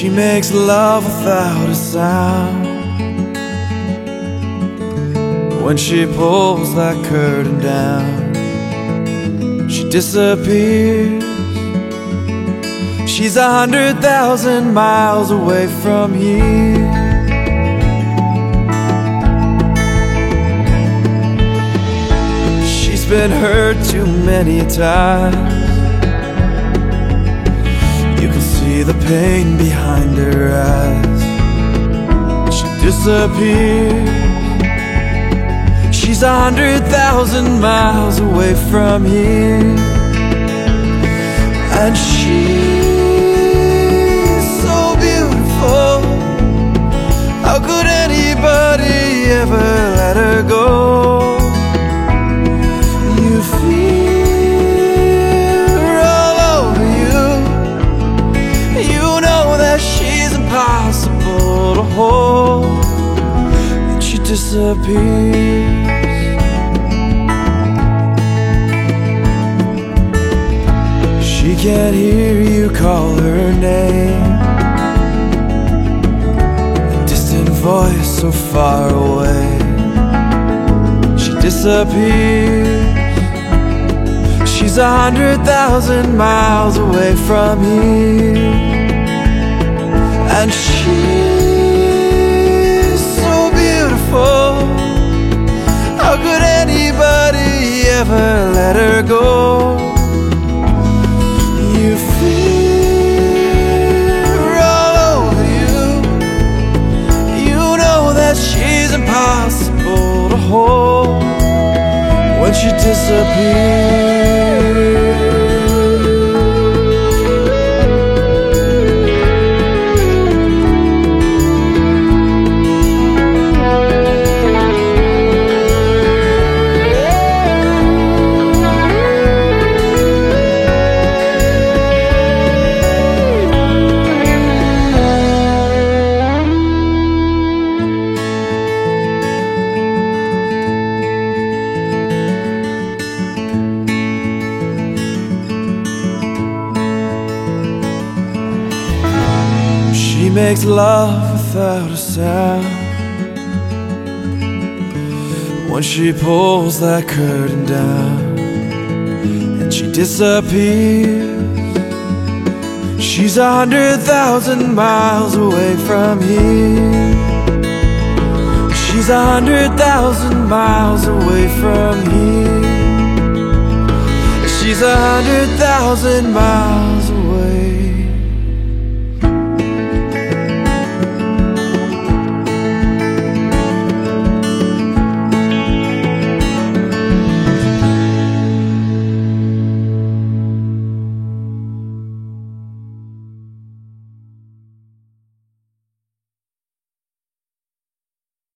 She makes love without a sound. When she pulls that curtain down, she disappears. She's 100,000 miles away from here. She's been hurt too many times. You can see the pain behind her eyes. She disappears. She's 100,000 miles away from here. And she's so beautiful. How could anybody ever let her go? You feel her all over you. You know that she's impossible to hold. And she disappears. She can't hear you call her name. A distant voice so far away. She disappears. She's 100,000 miles away from here. And she's so beautiful. How could anybody ever let her go? You feel her all over you. You know that she's impossible to hold when she disappears. She makes love without a sound. When she pulls that curtain down and she disappears. She's 100,000 miles away from here. She's 100,000 miles away from here. She's 100,000 miles away.